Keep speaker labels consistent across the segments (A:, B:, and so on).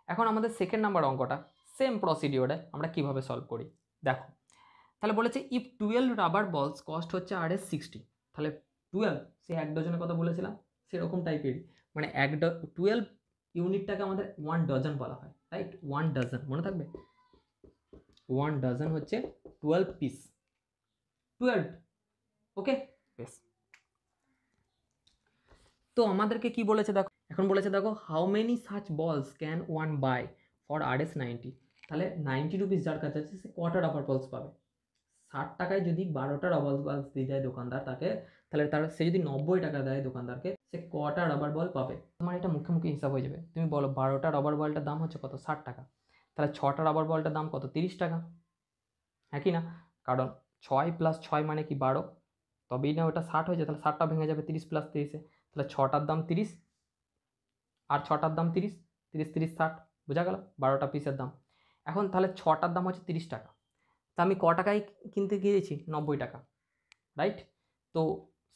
A: এখন আমাদের second number অঙ্কটা সেম প্রসিডিওরে আমরা কিভাবে সলভ করি দেখো। তাহলে বলেছে ইফ 12 রাবার বলস কস্ট হচ্ছে RS 60, তাহলে 12 সে 1 ডজনের কথা বলেছিলাম সেরকম টাইপেরই, মানে 12 ইউনিটটাকে আমাদের 1 ডজন বলা হয়, রাইট? 1 ডজন মনে থাকবে, 1 ডজন হচ্ছে 12 পিস, 12। ওকে, বেশ। তো আমাদেরকে কি বলেছে দেখো, এখন বলেছে দেখো how many such balls can one buy for RS 90, তাহলে 90 রুপিস যার কাছে আছে সে কটা রাবার বলস পাবে? 60 টাকায় যদি 12টা রাবার বলস দিয়ে দেয় দোকানদার তাকে, তাহলে তার সে যদি 90 টাকা দেয় দোকানদারকে, সে কটা রাবার বল পাবে? তোমার এটা মুখে মুখে হিসাব হয়ে যাবে। তুমি বলো 12টা রাবার বলটার দাম হচ্ছে কত? 60 টাকা। তাহলে 6টা রাবার বলটার দাম কত? 30 টাকা, হ্যাঁ কি না? কারণ 6 + 6 মানে কি 12, তবেই না ওটা 60 হয়ে যায়। তাহলে 60টা ভেঙে যাবে 30 + 30-এ, তাহলে 6টার দাম 30 আর 6টার দাম 30, 30 30 60, বোঝা গেল 12টা পিসের দাম। এখন তাহলে 6টার দাম হচ্ছে 30 টাকা, তা আমি ক টাকায় কিনতে গিয়েছি? 90 টাকা, রাইট? তো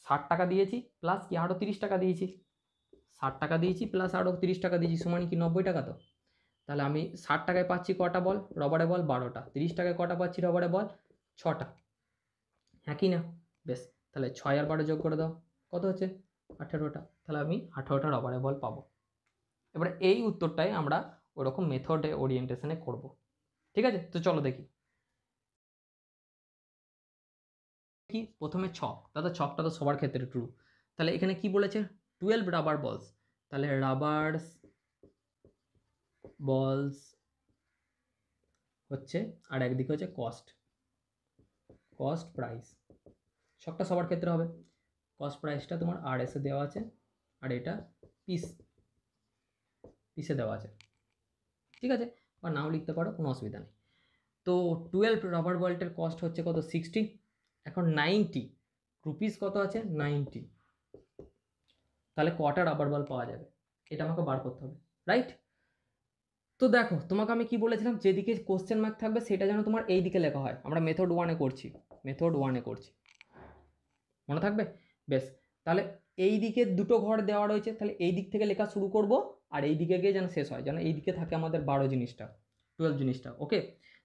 A: 60 টাকা দিয়েছি প্লাস কি আরও 30 টাকা দিয়েছি, 60 টাকা দিয়েছি প্লাস আরও 30 টাকা দিয়েছি, সমান কি 90 টাকা। তো তাহলে আমি 60 টাকায় পাচ্ছি কটা বল রবারে বল? 12টা। 30 টাকায় কটা পাচ্ছি রবারে বল? 6টা, হ্যাঁ কি না? বেশ, তাহলে 6 আর 12 যোগ করে দাও, কত হচ্ছে? 18টা। তাহলে আমি 18টা রবারে বল পাবো। এবার এই উত্তরটাই আমরা ওরকম মেথডে ওরিয়েন্টেশনে করব, ঠিক আছে? তো চলো দেখি কি। প্রথমে ছক, দাদা ছকটা তো সবার ক্ষেত্রে ট্রু। তাহলে এখানে কি বলেছে? 12 রাবার বলস, তাহলে রাবার বলস হচ্ছে, আর একদিকে হচ্ছে কস্ট প্রাইস। ছকটা সবার ক্ষেত্রে হবে, কস্ট প্রাইসটা তোমার RS এ দেওয়া আছে, আর এটা পিসে দেওয়া আছে, ঠিক আছে? বা নাও লিখতে পারো, কোনো অসুবিধা নেই। তো 12 রাবার বল্টের কস্ট হচ্ছে কত? 60। এখন 90 রুপিস কত আছে? 90, তাহলে কটা রাবার বল পাওয়া যাবে এটা আমাকে বার করতে হবে, রাইট? তো দেখো তোমাকে আমি কি বলেছিলাম, যেদিকে কোশ্চেন মার্ক থাকবে সেটা যেন তোমার এই দিকে লেখা হয়। আমরা মেথড 1-এ করছি, মনে থাকবে? বেশ, তাহলে এই দিকে দুটো ঘর দেওয়া রয়েছে, তাহলে এই দিক থেকে লেখা শুরু করব, আর এই দিকে গিয়ে যেন শেষ হয়, যেন এই দিকে থাকে আমাদের 12 জিনিসটা, 12 জিনিসটা। ওকে,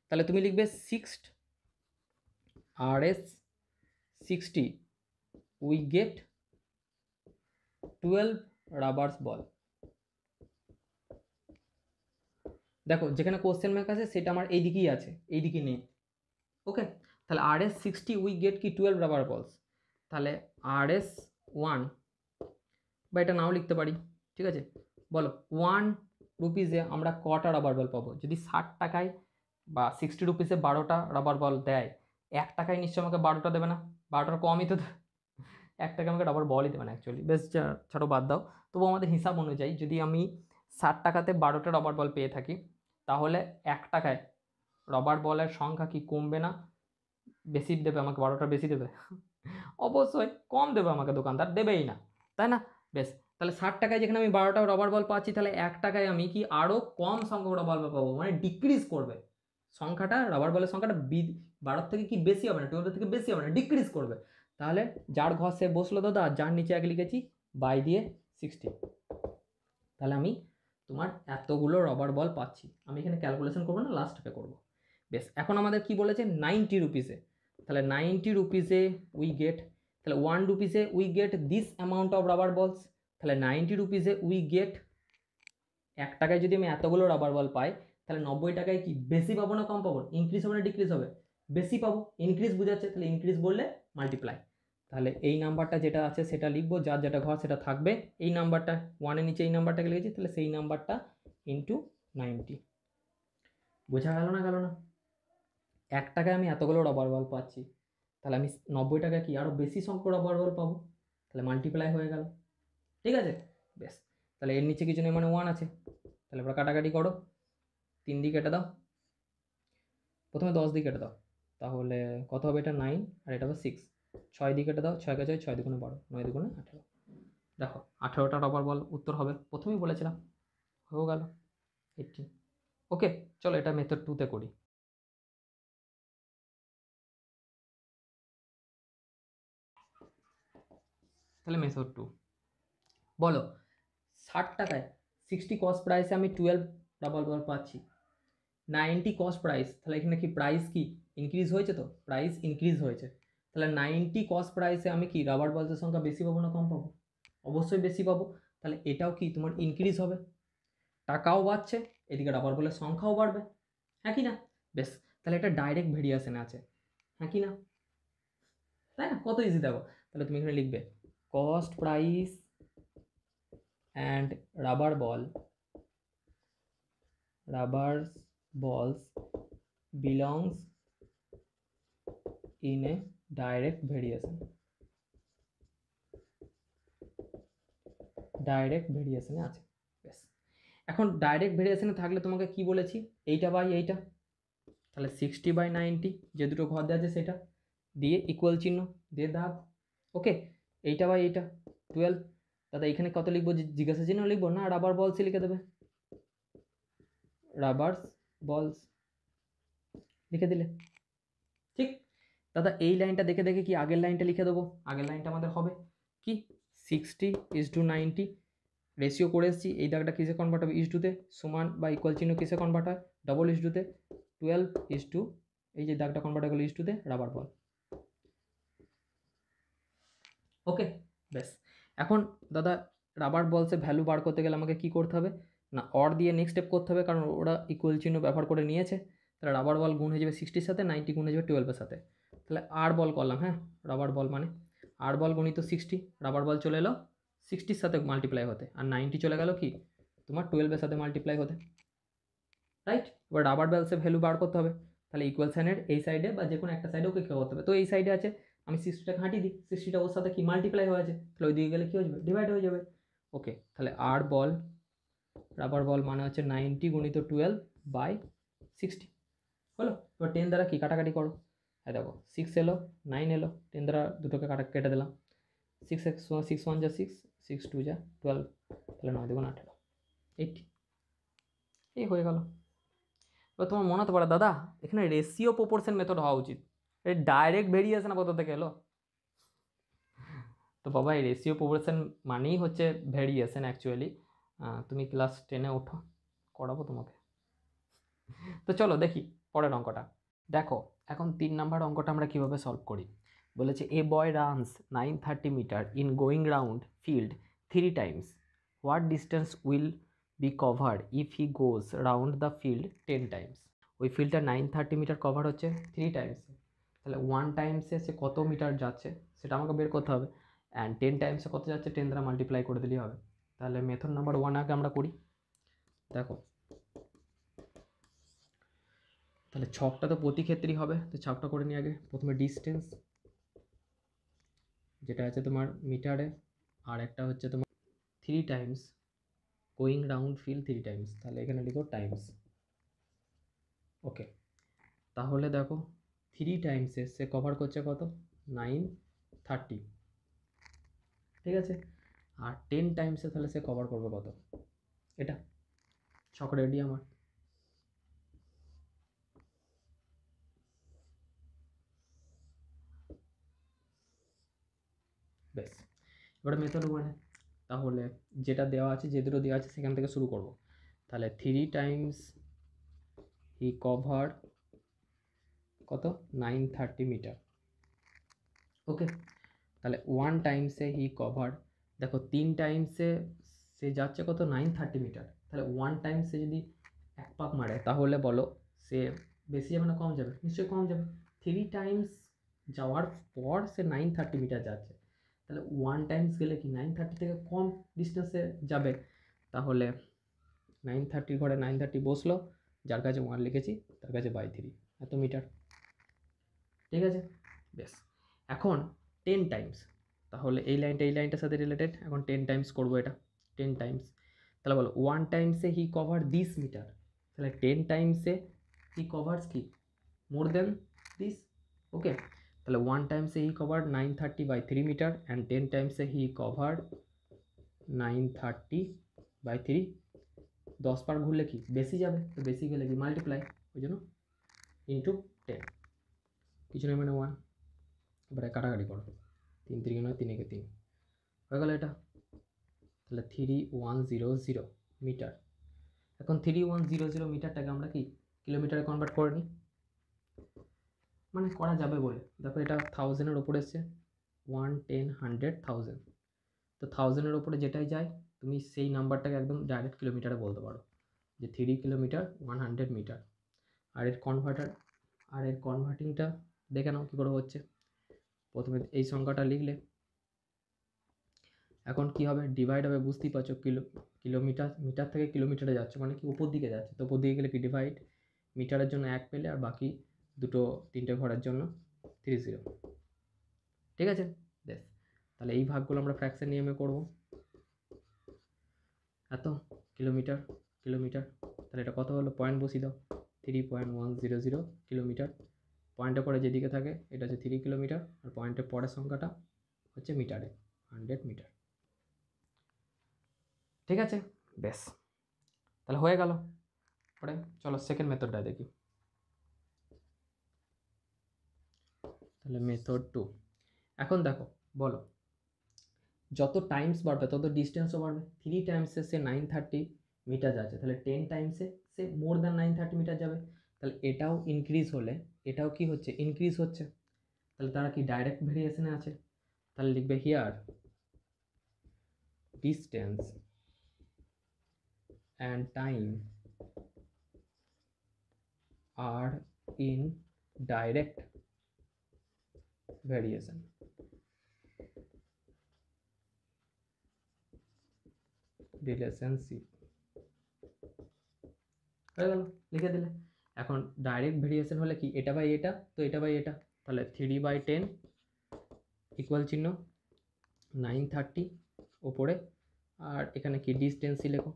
A: তাহলে তুমি লিখবে 6 RS 60 উই গেট 12 রাবার্স বল। দেখো যেখানে কোশ্চেন মার্ক আছে সেটা আমার এই দিকেই আছে, এই দিকে নেই। ওকে, তাহলে RS 60 উই গেট কি 12 রাবার বলস, তাহলে RS 1, বা এটা নাও লিখতে পারি, ঠিক আছে? বলো 1 রুপিসে আমরা কটা রাবার বল পাবো? যদি 60 টাকায় বা 60 রুপিসে 12টা রাবার বল দেয়, 1 টাকায় নিশ্চয় আমাকে 12টা দেবে না, 12টার কমই তো 1 টাকা আমাকে রাবার বলই দেবে না অ্যাকচুয়ালি। বেশ, ছাড়ো বাদ দাও। তবু আমাদের হিসাব অনুযায়ী যদি আমি 60 টাকাতে 12টা রাবার বল পেয়ে থাকি, তাহলে 1 টাকায় রাবার বলের সংখ্যা কি কমবে না বেশি দেবে? আমাকে 12টা বেশি দেবে? অবশ্যই কম দেবে আমাকে, দোকানদার দেবেই না, তাই না? বেশ, তাহলে 60 টাকায় যেখানে আমি 12টা রাবার বল পাচ্ছি, তাহলে 1 টাকায় আমি কি আরও কম সংখ্যক রাবার বল পাবো, মানে ডিক্রিজ করবে সংখ্যাটা, রাবার বলের সংখ্যাটা 12 থেকে কি বেশি হবে না, 12 থেকে বেশি হবে না, ডিক্রিজ করবে। তাহলে যার ঘর সে বসলো দাদা, যার নিচে এক লিখেছি বাই দিয়ে 60, তাহলে আমি তোমার এতগুলো রাবার বল পাচ্ছি। আমি এখানে ক্যালকুলেশন করবো না, লাস্ট স্টেপে করবো। বেশ, এখন আমাদের কি বলেছে? 90 রুপিসে, তাহলে 90 রুপিসে উই গেট, তাহলে 1 রুপিসে we get this amount of rubber balls, তাহলে 90 রুপিসে উই গেট, 1 টাকায় যদি আমি এতগুলো রাবার বল পাই, তাহলে 90 টাকায় কি বেশি পাবো না কম পাবো? ইনক্রিজ হবে না ডিক্রিজ হবে? বেশি পাবো, ইনক্রিজ বোঝাচ্ছে, তাহলে ইনক্রিজ বললে মাল্টিপ্লাই। তাহলে এই নাম্বারটা যেটা আছে সেটা লিখবো, যার যেটা ঘর সেটা থাকবে, এই নাম্বারটা 1-এর নিচে এই নাম্বারটাকে লিখেছি, তাহলে সেই নাম্বারটা ইন্টু 90। বোঝা গেল না? 1 টাকায় আমি এতগুলো রাবার বল পাচ্ছি, তাহলে আমি 90 টাকায় কি আরও বেশি সংখ্যক রাবার বল পাবো, তাহলে মাল্টিপ্লাই হয়ে গেল, ঠিক আছে? বেশ, তাহলে এর নিচে কিছু নেই মানে 1 আছে, তাহলে এবার কাটাকাটি করো, 3 দিয়ে কেটে দাও, প্রথমে 10 দিয়ে কেটে দাও, তাহলে কত হবে? এটা 9 আর এটা হবে 6, 6 দিয়ে কেটে দাও, 6 কে 6, 6 দুগুণে 12, 9 দুগুণে 18। দেখো 18টা রাবার বল উত্তর হবে, প্রথমেই বলেছিলাম, হয়ে গেল 18। ওকে, চলো এটা মেথড 2-তে করি। তাহলে মেথড 2 বলো 60 টাকায় 60 কস্ট প্রাইসে আমি 12 রাবার বল পাচ্ছি। 90 কস্ট প্রাইস, তাহলে এখানে কি প্রাইস কি ইনক্রিজ হয়েছে? তো প্রাইস ইনক্রিজ হয়েছে, তাহলে 90 কস্ট প্রাইসে আমি কি রাবার বলসের সংখ্যা বেশি পাবো না কম পাবো? অবশ্যই বেশি পাবো। তাহলে এটাও কি তোমার ইনক্রিজ হবে, টাকাও বাড়ছে, এদিকে রাবার বলের সংখ্যাও বাড়বে, হ্যাঁ কি না? বেশ, তাহলে এটা ডাইরেক্ট ভেরিয়েশনে আছে, হ্যাঁ কি না? তাই না? কত ইজি দেখো। তাহলে তুমি এখানে লিখবে cost price and rubber balls belongs in a direct variation, direct ভেরিয়েশনে আছে। বেশ, এখন ডাইরেক্ট ভেরিয়েশনে থাকলে তোমাকে কি বলেছি, এইটা বাই এইটা, তাহলে 60/90 যে দুটো ঘর দেওয়া আছে সেটা দিয়ে ইকুয়াল চিহ্ন দিয়ে দাগ, ওকে। এইটা বাই এইটা 12। দাদা এখানে কত লিখবো, জিজ্ঞাসা চিহ্ন লিখবো না রাবার বলসই লিখে দেবে, রাবার বলস লিখে দিলে ঠিক। দাদা এই লাইনটা দেখে দেখে কি আগের লাইনটা লিখে দেবো, আগের লাইনটা আমাদের হবে কি 60:90 রেশিও করে এসেছি, এই দাগটা কিসে কনভার্ট হবে, ইস-টুতে, সমান বা ইকুয়াল চিহ্ন কিসে কনভার্ট হয়, ডবল ইস-টুতে, 12:, এই যে দাগটা কনভার্ট হয়ে গেল ইস-টুতে, রাবার বল, ওকে। বেশ, এখন দাদা রাবার বলসে ভ্যালু বার করতে গেলে আমাকে কি করতে হবে না, অর দিয়ে নেক্সট স্টেপ করতে হবে, কারণ ওরা ইকুয়াল চিহ্ন ব্যবহার করে নিয়েছে, তাহলে রাবার বল গুণ হয়ে যাবে 60-র সাথে, 90 গুণ হয়ে যাবে 12-এর সাথে, তাহলে আর বল করলাম, হ্যাঁ রাবার বল মানে আর বল গুণিত 60, রাবার বল চলে এলো 60-র সাথে মাল্টিপ্লাই হতে, আর 90 চলে গেল কি তোমার 12-এর সাথে মাল্টিপ্লাই হতে, রাইট। এবার রাবার বলসে ভ্যালু বার করতে হবে, তাহলে ইকুয়েশনের এই সাইডে বা যে কোনো একটা সাইডে ওকে কী করতে হবে, তো এই সাইডে আছে আমি 60টাকে হাঁটিয়ে দিই, 60টা ওর সাথে কি মাল্টিপ্লাই হয়ে আছে, তাহলে ওই দিকে গেলে কী হয়ে যাবে, ডিভাইড হয়ে যাবে, ওকে। তাহলে আর বল রাবার বল মানে হচ্ছে 90 গুণিত 12/60 হলো। এবার 10 দ্বারা কি কাটাকাটি করো, হ্যাঁ দেখো 6 এলো 9 এলো, 10 দ্বারা দুটোকে কেটে দিলাম, 6 1 যা 6, 6 2 যা 12, তাহলে 9 2 18, 80, এই হয়ে গেল। এবার তোমার মনে হতে পারে দাদা এখানে রেশিও প্রপোর্শন মেথড হওয়া উচিত, এই ডাইরেক্ট ভেরিয়েশন কোথা থেকে এলো? তো বাবা এই রেশিও প্রপোর্শন মানেই হচ্ছে ভেরিয়েশন অ্যাকচুয়ালি, তুমি ক্লাস 10-এ ওঠো, করাবো তোমাকে। তো চলো দেখি পরের অঙ্কটা। দেখো এখন 3 নাম্বার অঙ্কটা আমরা কিভাবে সলভ করি। বলেছে a boy runs 930 metre in going round field 3 times, what distance will be covered if he goes round the field 10 times. ওই ফিল্ডটা 930 মিটার কভার হচ্ছে 3 টাইমসে, তাহলে 1 টাইমসে সে কত মিটার যাচ্ছে সেটা আমাকে বের করতে হবে, অ্যান্ড 10 টাইমসে কত যাচ্ছে 10 দ্বারা মাল্টিপ্লাই করে দিলেই হবে। তাহলে মেথড নাম্বার 1 আগে আমরা করি। দেখো তাহলে ছকটা তো প্রতি ক্ষেত্রেই হবে, তো ছকটা করে নিই আগে। প্রথমে ডিস্টেন্স যেটা আছে তোমার মিটারে, আর একটা হচ্ছে তোমার 3 Times going round field 3 Times, তাহলে এখানে লিখো টাইমস, ওকে। তাহলে দেখো 3 টাইমসে সে কভার করছে কত 930, ঠিক আছে, আর 10 টাইমসে তাহলে সে কভার করবে কত, এটা ছক রেডি আমার। বেশ, এবারে মেথড ওয়ানে, তাহলে যেটা দেওয়া আছে যে দুটো দেওয়া আছে সেখান থেকে শুরু করব। তাহলে 3 টাইমস হি কভার কত 930 মিটার, ওকে। তাহলে 1 টাইমসে হি কভার, দেখো 3 টাইমসে সে যাচ্ছে কত 930 মিটার, তাহলে 1 টাইমসে যদি এক পাক মারে তাহলে বলো সে বেশি যাবে না কম যাবে, নিশ্চয়ই কম যাবে। 3 টাইমস যাওয়ার পর সে 930 মিটার যাচ্ছে, তাহলে 1 টাইমস গেলে কি 930 থেকে কম ডিস্টেন্সে যাবে, তাহলে 930 ঘরে 930 বসলো, যার কাছে 1 লিখেছি তার কাছে বাই 3 এত মিটার, ঠিক আছে। বেশ, এখন 10 টাইমস, তাহলে এই লাইনটার সাথে রিলেটেড, এখন 10 টাইমস করবো এটা, 10 টাইমস, তাহলে বলো 1 টাইমসে হি কভার দিস মিটার, তাহলে 10 টাইমসে হি কভার্স কি মোর দেন দিস, ওকে। তাহলে 1 টাইমসে হি কভার 930/3 মিটার অ্যান্ড 10 টাইমসে হি কভার 930/3, 10 পার ঘুরলে কি বেশি যাবে, তো বেশি গেলে কি মাল্টিপ্লাই, ওই জন্য ইন্টু 10, কিছু নেই মানে 1, এবারে কাটাকাটি করো, 3 3 নয় 3 একে 3 হয়ে গেল এটা, তাহলে 3100 মিটার। এখন 3100 মিটারটাকে আমরা কি কিলোমিটারে কনভার্ট করে নিই, মানে করা যাবে বলে। দেখো এটা 1000-এর ওপরে এসছে, 1, 10, 100, 1000। তো 1000-এর ওপরে যেটাই যায় তুমি সেই নাম্বারটাকে একদম ডাইরেক্ট কিলোমিটারে বলতে পারো যে 3 কিলোমিটার 100 মিটার। আর এর কনভার্টিংটা দেখে নাও কী করে হচ্ছে। প্রথমে এই সংখ্যাটা লিখলে, এখন কি হবে, ডিভাইড হবে, বুঝতেই পারছো, মিটার থেকে কিলোমিটারে যাচ্ছে মানে কি উপর দিকে যাচ্ছে, তো উপর দিকে গেলে কি ডিভাইড, মিটারের জন্য 1 পেলে আর বাকি 2-3টে ঘরের জন্য 30। ঠিক আছে, বেশ। তাহলে এই ভাগগুলো আমরা ফ্র্যাকশন নিয়মে করব। এত কিলোমিটার কিলোমিটার, তাহলে এটা কত হলো, পয়েন্ট বসিয়ে দাও, 3.100 কিলোমিটার। পয়েন্টের পরে যেদিকে থাকে এটা হচ্ছে 3 কিলোমিটার, আর পয়েন্টের পরের সংখ্যাটা হচ্ছে মিটারে, 100 মিটার। ঠিক আছে, বেশ, তাহলে হয়ে গেল। পরে চলো সেকেন্ড মেথডটা দেখি। তাহলে মেথড 2, এখন দেখো বলো, যত টাইমস বাড়বে তত ডিস্টেন্সও বাড়বে। 3 টাইমসে সে 930 মিটার যাচ্ছে, তাহলে 10 টাইমসে সে মোর দ্যান 930 মিটার যাবে। তাহলে এটাও ইনক্রিজ হলে এটাও কি হচ্ছে, ইনক্রিজ হচ্ছে। তাহলে তারা কি ডাইরেক্ট ভেরিয়েশনে আছে। তাহলে লিখবে here distance and time are in direct variation. Relationship হয়ে গেল, লিখে দিলে। এখন ডাইরেক্ট ভেরিয়েশন হলে কি, এটা বাই এটা, তো এটা বাই এটা, তাহলে 3/10 ইকুয়াল চিহ্ন 930 ওপরে, আর এখানে কি ডিস্টেন্সই লেখো।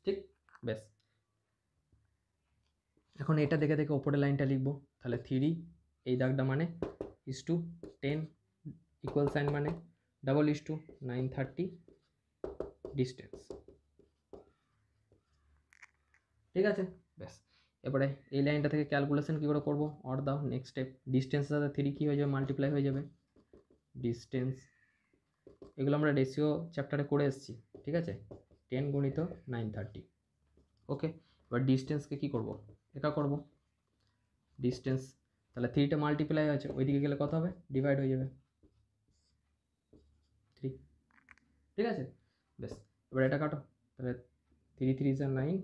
A: ঠিক, বেশ। এখন এটা দেখে দেখে ওপরের লাইনটা লিখবো। তাহলে 3 এই দাগটা মানে = 10 ইকুয়াল সাইন মানে = 930 ডিস্টেন্স। ঠিক আছে, বেশ। এবারে এই লাইনটা থেকে ক্যালকুলেশন কী করে করবো, অর দাও, নেক্সট স্টেপ, ডিস্টেন্সের সাথে 3 কী হয়ে যাবে, মাল্টিপ্লাই হয়ে যাবে। ডিস্টেন্স, এগুলো আমরা রেশিও চ্যাপ্টারে করে এসেছি, ঠিক আছে, 10 গুণিত 930। ওকে, এবার ডিস্টেন্সকে কী করবো, একা করব ডিস্টেন্স। তাহলে 3টা মাল্টিপ্লাই আছে, ওইদিকে গেলে কত হবে, ডিভাইড হয়ে যাবে 3। ঠিক আছে, বেশ। এবার এটা কাটো, তাহলে 3 3 is 9,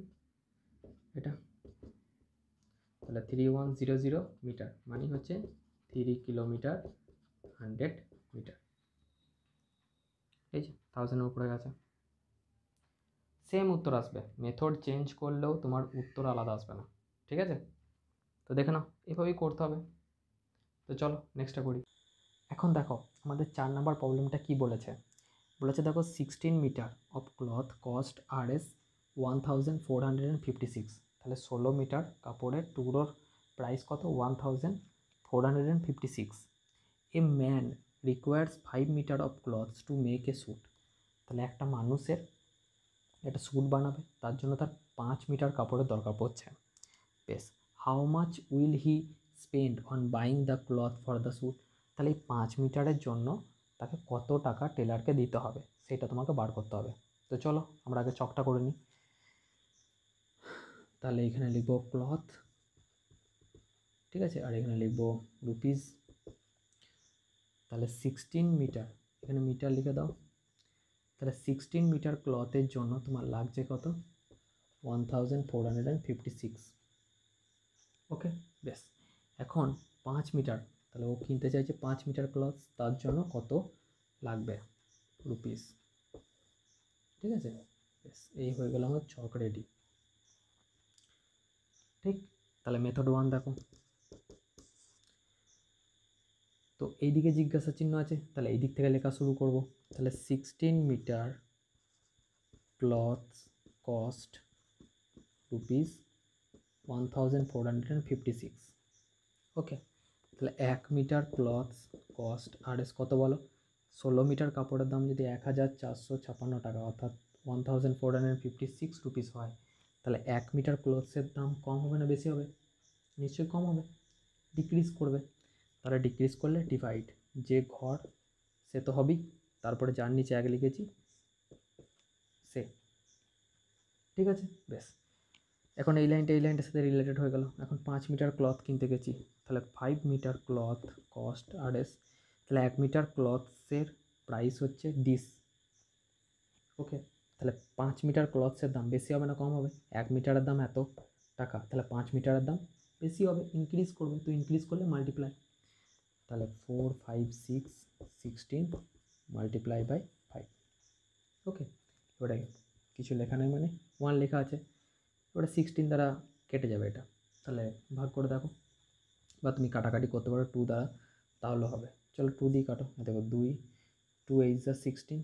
A: এটা তাহলে 3100 মিটার মানে হচ্ছে 3 কিলোমিটার 100 মিটার। এই যে 1000-এর উপরে গেছে। সেম উত্তর আসবে, মেথড চেঞ্জ করলেও তোমার উত্তর আলাদা আসবে না। ঠিক আছে, তো দেখে নাও, এভাবেই করতে হবে। তো চলো নেক্সটটা করি। এখন দেখো আমাদের 4 নাম্বার প্রবলেমটা কি বলেছে, দেখো 16 metre of cloth cost RS 1456। তাহলে 16 মিটার কাপড়ের টুকরোর প্রাইস কত, 1456। A man requires 5 metre of cloths to make a suit. তাহলে একটা মানুষের একটা স্যুট বানাবে, তার জন্য তার 5 মিটার কাপড়ের দরকার পড়ছে। বেশ, how much will he spend on buying the cloth for the suit. তাহলে এই 5 মিটারের জন্য তাকে কত টাকা টেলারকে দিতে হবে সেটা তোমাকে বার করতে হবে। তো চলো আমরা আগে চকটা করে নিই। তাহলে এখানে লিখবো ক্লথ, ঠিক আছে, আর এখানে লিখবো রুপিস। তাহলে 16 মিটার, এখানে মিটার লিখে দাও। তাহলে 16 মিটার ক্লথের জন্য তোমার লাগছে কত, 1456। ওকে, বেশ। এখন 5 মিটার, তাহলে ও কিনতে চাইছে 5 মিটার ক্লথ, তার জন্য কত লাগবে, রুপিস। ঠিক আছে, বেশ, এই হয়ে গেল আমার চক রেডি। ঠিক, তাহলে মেথড 1 দেখো, তো এইদিকে জিজ্ঞাসা চিহ্ন আছে, তাহলে এই দিক থেকে লেখা শুরু করব। তাহলে 16 মিটার ক্লথ কস্ট রুপিস 1456। ওকে, তাহলে 1 মিটার ক্লথ কস্ট RS কত বলো, 16 মিটার কাপড়ের দাম যদি 1456 টাকা অর্থাৎ 1456 রুপিস হয়, তাহলে 1 মিটার ক্লথসের দাম কম হবে না বেশি হবে, নিশ্চয়ই কম হবে, ডিক্রিজ করবে। তাহলে ডিক্রিজ করলে ডিভাইড, যে ঘর সে তো হবেই, তারপরে যার নিচে 1 লিখেছি ঠিক আছে, বেশ। এখন এই লাইনটার সাথে রিলেটেড হয়ে গেল। এখন 5 মিটার ক্লথ কিনতে গেছি, তাহলে 5 মিটার ক্লথ কস্ট RS, তাহলে 1 মিটার ক্লথসের প্রাইস হচ্ছে দিস। ওকে, তাহলে 5 মিটার ক্লথসের দাম বেশি হবে না কম হবে? 1 মিটারের দাম এত টাকা, তাহলে 5 মিটারের দাম বেশি হবে, ইনক্রিজ করবে। তো ইনক্রিজ করলে মাল্টিপ্লাই, তাহলে 4 5 6 16 মাল্টিপ্লাই বাই 5। ওকে, এবারে কিছু লেখা নেই, মানে 1 লেখা আছে, এবারে 16 দ্বারা কেটে যাবে এটা, তাহলে ভাগ করে দেখো, বা তুমি কাটাকাটি করতে পারো 2 দ্বারা, তাহলে হবে। চলো 2 দিয়ে কাটো, দেখো 2 2 8 যা 16,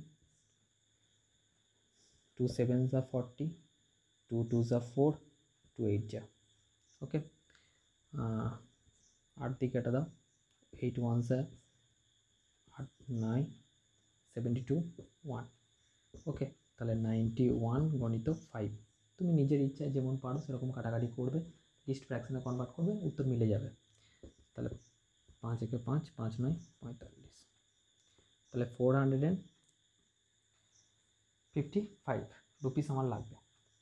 A: 2 7 যা 40, 2 2 যা 4, 2 8 যা। ওকে, 8 দিয়ে কেটে দাও, 8 1 যা 8 9 72 1। ওকে, তাহলে 91 গণিত 5। তুমি নিজের ইচ্ছায় যেমন পারো সেরকম কাটাকাটি করবে, লিস্ট ফ্র্যাকশনে কনভার্ট করবে, উত্তর মিলে যাবে। তাহলে 5 একে 5, 5 9 45, তাহলে 455 রুপিস আমার লাগবে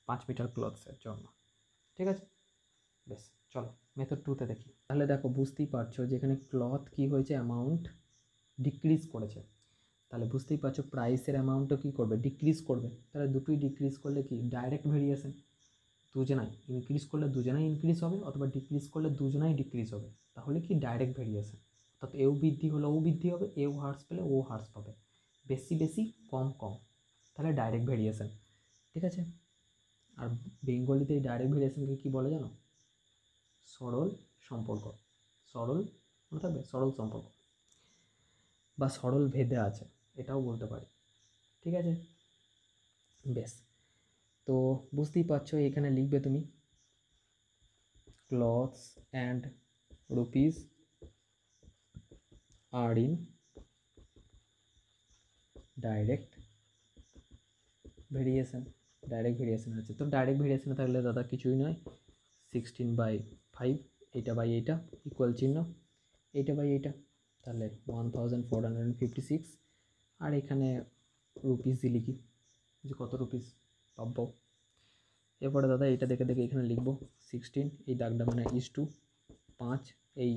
A: 5 মিটার ক্লথসের জন্য। ঠিক আছে, বেশ। চলো মেথড 2তে দেখি। তাহলে দেখো, বুঝতেই পারছো যেখানে ক্লথ কি হয়েছে, অ্যামাউন্ট ডিক্রিজ করেছে, তাহলে বুঝতেই পারছো প্রাইসের অ্যামাউন্টও কী করবে, ডিক্রিজ করবে। তাহলে দুটোই ডিক্রিজ করলে কি ডাইরেক্ট ভেরিয়েশন, দুজনাই ইনক্রিজ করলে দুজনাই ইনক্রিজ হবে, অথবা ডিক্রিজ করলে দুজনাই ডিক্রিজ হবে, তাহলে কি ডাইরেক্ট ভেরিয়েশন। অর্থাৎ এও বৃদ্ধি হলে ও বৃদ্ধি হবে, এও হ্রাস পেলে ও হ্রাস পাবে, বেশি বেশি কম কম, তাহলে ডাইরেক্ট ভেরিয়েশন। ঠিক আছে, আর বেঙ্গলিতে এই ডাইরেক্ট ভেরিয়েশনকে কী বলে জানো? সরল সম্পর্ক। সরল মনে থাকবে, সরল সম্পর্ক বা সরল ভেদে আছে, এটাও বলতে পারি। ঠিক আছে, বেশ। তো বুঝতেই পারছো এখানে লিখবে তুমি cloths and rupees are in direct variation. Direct variation আছে, তো ডাইরেক্ট ভেরিয়েশনে থাকলে দাদা কিছুই নয়, 16/5, এইটা বাই এইটা ইকুয়াল চিহ্ন, এইটা বাই এইটা, তাহলে 1456। আর এখানে রুপিস দিয়ে লিখি যে কত রুপিস পাবো। এরপরে দাদা এইটা দেখে দেখে এখানে লিখবো 16, এই দাগটা মানে ইস টু 5, এই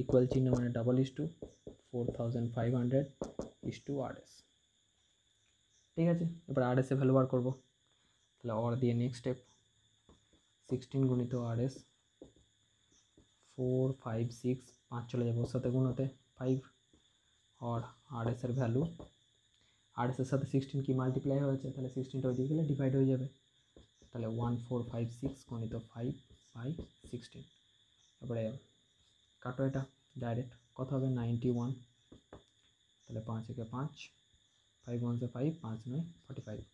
A: ইকুয়াল চিহ্ন মানে double is to 4500 is to RS। ঠিক আছে, এবার RS-এ ভ্যালু বার করবো, তাহলে অর দিয়ে নেক্সট স্টেপ, 16 গুণিত RS, 4 5 6, 5 চলে যাবে ওর সাথে গুণতে 5, আর RS-এর ভ্যালু, RS-এর সাথে 16 কি মাল্টিপ্লাই হয়েছে, তাহলে 16টা ওই দিকে গেলে ডিভাইড হয়ে যাবে, তাহলে 1456 গণিত 5/16। তারপরে কাটো এটা ডাইরেক্ট, কত হবে 91, তাহলে 5 একে 5, 5 1 5, 5 9 45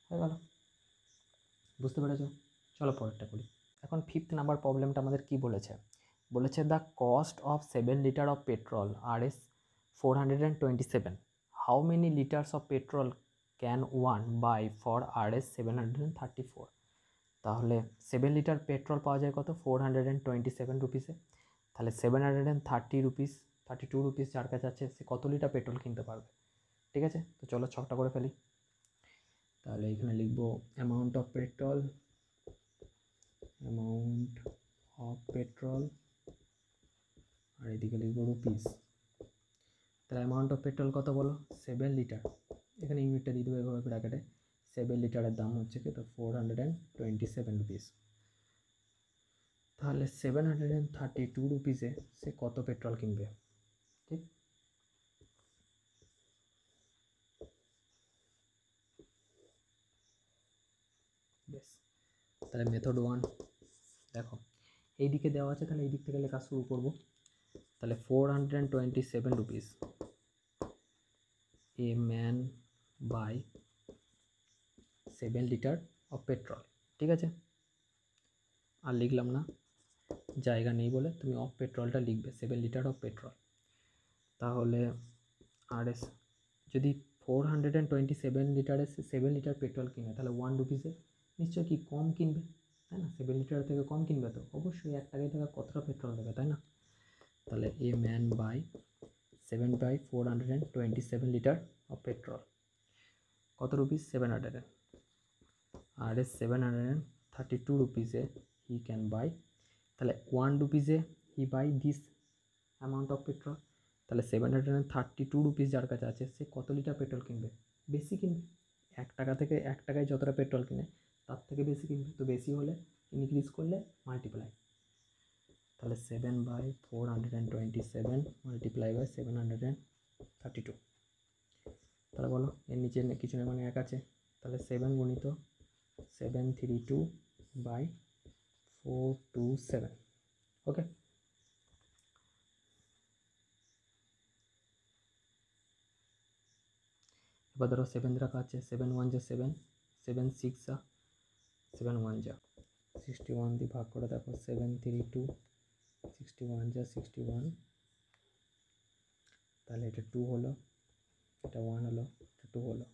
A: হয়ে গেল। বুঝতে পেরেছো? চলো পরেরটা করি। এখন 5th নাম্বার প্রবলেমটা আমাদের কি বলেছে, বলেছে the cost of 7 litre of petrol RS 427, how many litres of petrol can one buy for RS 734। তাহলে 7 লিটার পেট্রোল পাওয়া যায় কত, 427 রুপিসে, তাহলে 730 রুপিস 32 রুপিস যার কাছে আছে সে কত লিটার পেট্রোল কিনতে পারবে। ঠিক আছে, তো চলো ছকটা করে ফেলি। তাহলে এখানে লিখবো অ্যামাউন্ট অফ পেট্রোল, আর এদিকে লিখবো রুপিস। তাহলে অ্যামাউন্ট অফ পেট্রোল কত বলো, 7 লিটার, এখানে ইউনিটটা দিয়ে দেবো এভাবে ব্র্যাকেটে, 7 লিটারের দাম হচ্ছে কি, তো 427 রুপিস। তাহলে 732 রুপিসে সে কত পেট্রোল কিনবে। ঠিক, বেশ। তাহলে মেথড 1 দেখো, এই দিকে দেওয়া আছে, তাহলে এই দিক থেকে লেখা শুরু করব। তাহলে 427 rupees a man buy 7 litre of petrol. ঠিক আছে, আর লিখলাম না, জায়গা নেই বলে তুমি অফ পেট্রোলটা লিখবে, 7 লিটার অফ পেট্রোল। তাহলে RS যদি 427 লিটারে 7 লিটার পেট্রোল কিনে, তাহলে 1 রুপিসে নিশ্চয়ই কি কম কিনবে, তাই না? 7 লিটার থেকে কম কিনবে, তো অবশ্যই 1 টাকায় টাকা কতটা পেট্রোল দেবে, তাই না? তাহলে a man buy 7/427 litre of petrol, কত রুপিস, 700। RS 732 রুপিসে হি ক্যান বাই, তাহলে 1 রুপিসে he buy this amount of petrol. তাহলে 732 রুপিস যার কাছে আছে সে কত লিটার পেট্রোল কিনবে? বেশি কিনবে। 1 টাকা থেকে 1 টাকায় যতটা পেট্রোল কিনে তার থেকে বেশি কিনবে। তো বেশি হলে ইনক্রিজ করলে মাল্টিপ্লাই, তাহলে 7/427 মাল্টিপ্লাই বাই 732। তাহলে বলো এর নিচে কিছু না, মানে 1 আছে, তাহলে 7 গুণিত 732/427। ওকে, এবার ধরো 7 রাখা আছে, 7 1 যা 7, 7 6 যা 7 1 যা 61 দিয়ে ভাগ করে দেখো, 732 61 যা 61, তাহলে এটা 2 হলো, এটা 1 হলো, এটা 2 হলো।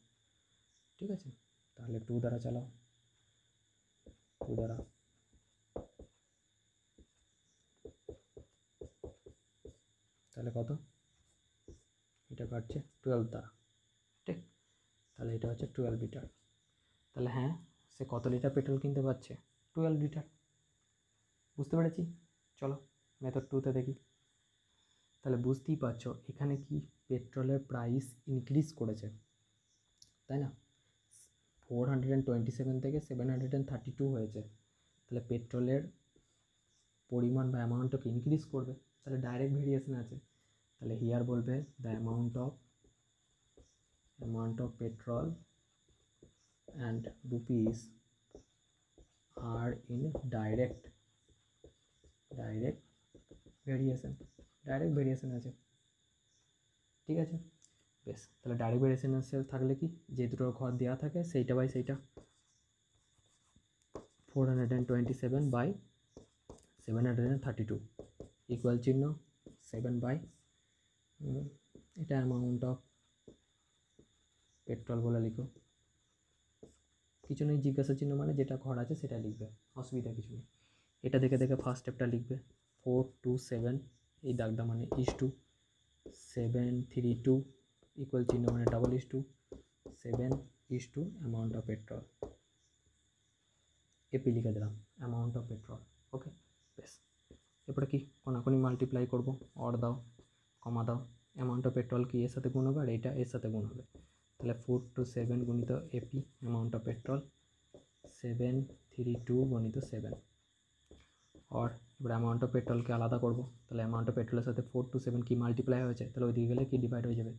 A: ঠিক আছে, তাহলে 2 দ্বারা চালাও, 2 দ্বারা, তাহলে কত? এটা কাটছে 12 দ্বারা। ঠিক, তাহলে এটা হচ্ছে 12 লিটার। তাহলে হ্যাঁ, সে কত লিটার পেট্রোল কিনতে পারছে? 12 লিটার। বুঝতে পেরেছি? চলো মেথড 2তে দেখি। তাহলে বুঝতেই পারছো এখানে কি পেট্রোলের প্রাইস ইনক্রিজ করেছে, তাই না? 427 থেকে 732 হয়েছে, তাহলে পেট্রোলের পরিমাণ বা অ্যামাউন্টটাকে ইনক্রিজ করবে, তাহলে ডাইরেক্ট ভেরিয়েশন আছে। তাহলে হিয়ার বলবে the amount of petrol and rupees are in direct variation, direct variation আছে। ঠিক আছে, বেশ, তাহলে ডাইরেক্ট ভেরিয়েশন থাকলে কি, যে দুটো ঘর দেওয়া থাকে সেইটা বাই সেইটা, 427/732 ইকুয়াল চিহ্ন 7 বাই এটা অ্যামাউন্ট অফ পেট্রোল বলে লিখো, কিছু নেই, জিজ্ঞাসা চিহ্ন মানে যেটা ঘর আছে সেটা লিখবে, অসুবিধা কিছু নেই। এটা দেখে দেখে ফার্স্ট স্টেপটা লিখবে, 427 এই দাগটা মানে ইস টু 732 ইকুয়াল চিহ্ন মানে double is to 7 is to amount of petrol, এপি লিখে দিলাম অ্যামাউন্ট অফ পেট্রোল। ওকে, বেশ, এরপরে কি কোনাকুনি মাল্টিপ্লাই করবো, অর দাও কমা দাও, অ্যামাউন্ট অফ পেট্রোল কি এর সাথে গুণ হবে আর এটা এর সাথে গুণ হবে, তাহলে 427 গুণিত এপি অ্যামাউন্ট অফ পেট্রোল 732 গুণিত 7, और এবার অ্যামাউন্ট অফ পেট্রোলকে আলাদা করবো, তাহলে অ্যামাউন্ট অফ পেট্রোলের সাথে 427 কি মাল্টিপ্লাই হয়েছে, তাহলে ওইদিকে গেলে কি ডিভাইড হয়ে যাবে,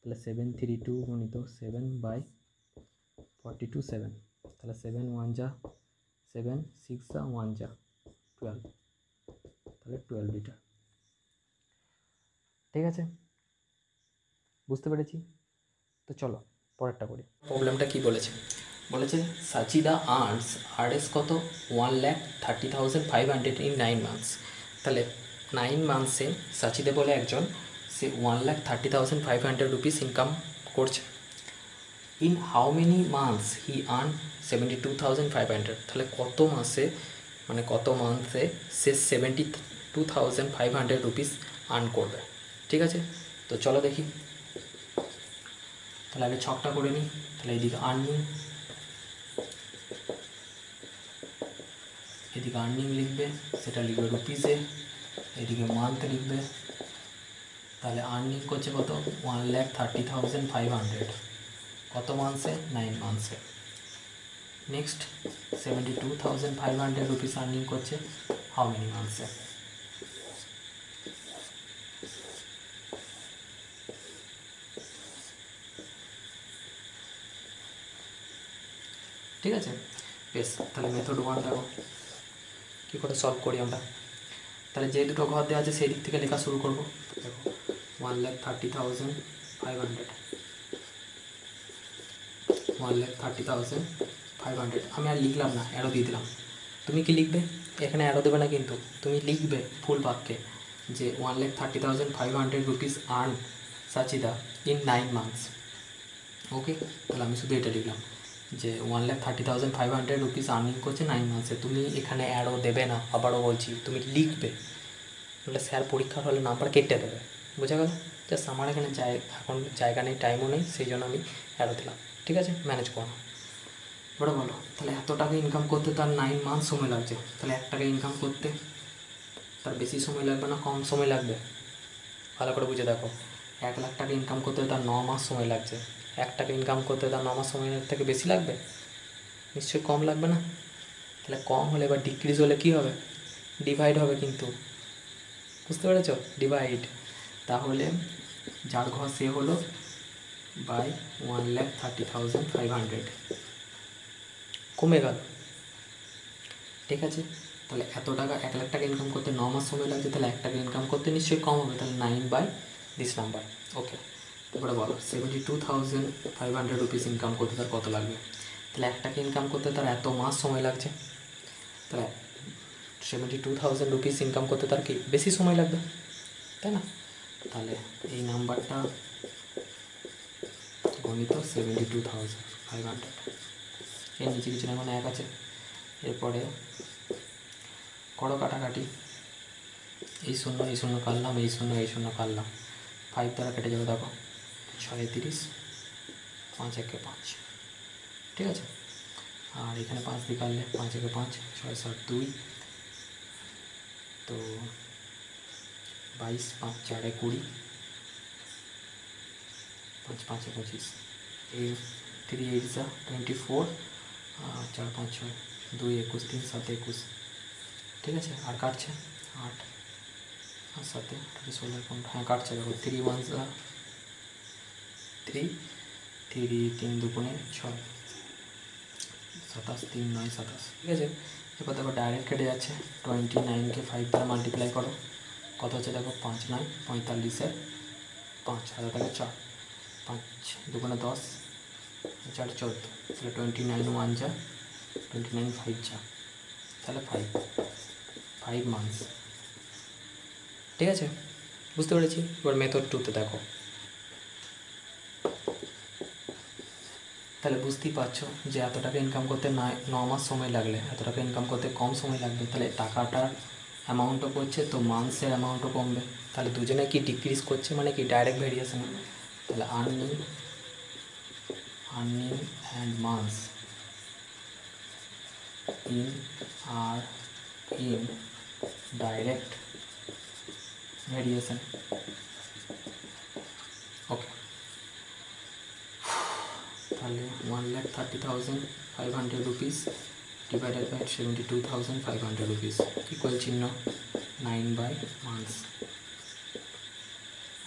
A: তাহলে 732 গুণিত 7/427, তাহলে 7 1 যা 7 6 যা 1 যা 12, তাহলে 12 লিটার। ঠিক আছে, বুঝতে পেরেছি? তো চলো পরেরটা করি। প্রবলেমটা কি বলেছে, বলেছে সাচিদা আর্নস আরএস কত 1,30,500 ইন 9 মান্থস। তাহলে 9 মান্থসে সাচিদা বলে একজন, সে 1,30,500 রুপিস ইনকাম করছে। In how many months he earn 72,500, তাহলে কত মাসে, মানে কত মান্থে সে 72,500 রুপিস আর্ন করবে। ঠিক আছে, তো চলো দেখি। তাহলে আগে ছকটা করে নিই, তাহলে এইদিকে আর্নিং, এদিকে আর্নিং লিখবে, সেটা লিখবে রুপিসে, এদিকে মান্থ লিখবে, তাহলে আর্নিং করছে কত 1,30,500, কত মান্থসে 9 মান্থসে। নেক্সট 72,500 রুপিস আর্নিং করছে হাউ মেনি মান্থসে। ঠিক আছে, বেশ, তাহলে মেথড 1 দেখো কী করে সলভ করি আমরা। তাহলে যে দুটো ঘর দেওয়া আছে সেই দিক থেকে লেখা শুরু করবো। দেখো 1,30,500, 1,30,500, আমি আর লিখলাম না, অ্যারো দিয়ে দিলাম। তুমি কি লিখবে, এখানে অ্যারো দেবে না কিন্তু, তুমি লিখবে ফুল বাক্যে যে 1,30,500 রুপিস আর্ন সাচিদা ইন 9 মান্থস। ওকে, তাহলে আমি শুধু এটা লিখলাম যে 1,30,500 রুপিস আর্নিং করছে 9 মান্থসে। তুমি এখানে অ্যারো দেবে না, আবারও বলছি, তুমি লিখবে, বলে স্যার পরীক্ষার হলে নাম্বার কেটে দেবে। বোঝা গেল? জাস্ট আমার এখানে এখন জায়গা নেই, টাইমও নেই, সেই জন্য আমি অ্যারো দিলাম। ঠিক আছে, ম্যানেজ করো। এবারে বলো তাহলে এত টাকা ইনকাম করতে তার 9 মান্থ সময় লাগছে, তাহলে 1 টাকা ইনকাম করতে তার বেশি সময় লাগবে না কম সময় লাগবে? ভালো করে বুঝে দেখো, 1 লাখ টাকা ইনকাম করতে তার 9 মাস সময় লাগছে, 1 টাকা ইনকাম করতে তার 9 মাস সময়ের থেকে বেশি লাগবে? নিশ্চয়ই কম লাগবে না। তাহলে কম হলে এবার ডিক্রিজ হলে কী হবে? ডিভাইড হবে কিন্তু, বুঝতে পেরেছ? ডিভাইড। তাহলে যার ঘর সে হলো বাই 1,30,500 কমে গেল। ঠিক আছে, তাহলে এত টাকা 1 লাখ টাকা ইনকাম করতে 9 মাস সময় লাগছে, তাহলে 1 টাকা ইনকাম করতে নিশ্চয়ই কম হবে, তাহলে 9 বাই দিস নাম্বার। ওকে, তারপরে বলো 72,500 রুপিস ইনকাম করতে তার কত লাগবে? তাহলে 1 টাকা ইনকাম করতে তার এত মাস সময় লাগছে, তাহলে 72,000 রুপিস ইনকাম করতে তার কি বেশি সময় লাগবে, তাই না? তাহলে এই নাম্বারটা গণিত 72,500, এর নিচে কিছু না, মানে 1 আছে। এরপরে করো কাটাকাটি, এই শূন্য কাটলাম, এই শূন্য কাটলাম, 5 দ্বারা কেটে যাবে, দেখো 6 5 একে 5, ঠিক আছে। আর এখানে 5 দিয়ে কাটলে 5 একে 5, 6 7 2, তো 22, 5 4 20, 5 5 25, এই 3 8 যা 24, 4 5 6 2 21, 3 7 21, ঠিক আছে। আর কাটছে 8 আর 7 16 15, হ্যাঁ কাটছে, দেখো 3 1 যা 3 3 3 দুগুণে 6, 27 3 9 27, ঠিক আছে। এবার দেখো ডাইরেক্ট কেটে যাচ্ছে, 29কে 5 দ্বারা মাল্টিপ্লাই করো, কত হচ্ছে দেখো 5 9 45 5, হাজার টাকা 4, 5 দুগুণে 10, 4 14, তাহলে 29 1 যা 29 5 যা, তাহলে 5 মান্থস, ঠিক আছে, বুঝতে পেরেছি। এবার মেথড 2তে দেখো, তাহলে বুঝতেই পারছো যে এত টাকা ইনকাম করতে 9 মাস সময় লাগলে এত টাকা ইনকাম করতে কম সময় লাগবে, তাহলে টাকাটার অ্যামাউন্টও করছে তো মান্থসের অ্যামাউন্টও কমবে, তাহলে দুজনে কি ডিক্রিজ করছে, মানে কি ডাইরেক্ট ভেরিয়েশন। তাহলে আর্নিং অ্যান্ড মান্থস আর ইন ডাইরেক্ট ভেরিয়েশন। ওকে, তাহলে 1,30,500 rupees divided by 72,500 rupees equal চিহ্ন 9 বাই মান্থস।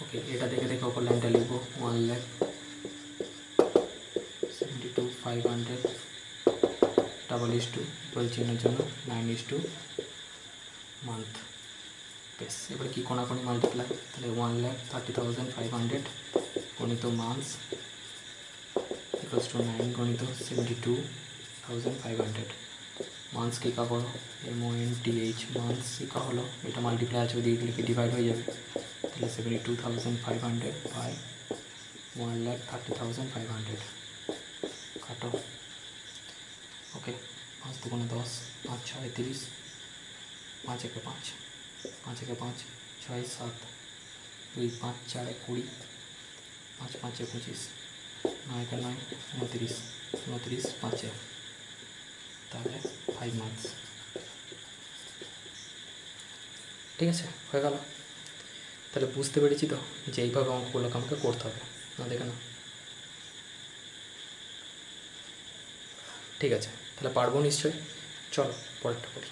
A: ওকে, এটা দেখে দেখে অপর লাইনটা লিখবো, 1,72,500 ডাবল ইকুয়াল চিহ্নের জন্য 9 মান্থ। বেশ, এবারে কি কোনাকুনি মাল্টিপ্লাই, তাহলে 1,30,500 গণিত মান্থস ইকুয়ালস টু 9 গণিত 72,500 মান্থস কি কা করো, MONTH মান্থস কি কা হলো, এটা মাল্টিপ্লাই আছে ওদিকে লিখে ডিভাইড হয়ে যাবে, তাহলে 72,500 বাই 1,30,500 কাটো। ওকে, 5 দুগুণে 10, 5 6 30, 5 একে 5, 5 একে 5, 6 7 2 5 4 20, 5 5 25, 9 একে 9 29, 29 5, তাহলে 5 মান্থস, ঠিক আছে, হয়ে গেল। তাহলে বুঝতে পেরেছি তো যে এইভাবে অঙ্কগুলোকে আমাকে করতে হবে, না দেখে না, ঠিক আছে, তাহলে পারবো নিশ্চয়ই। চলো পরেরটা করি।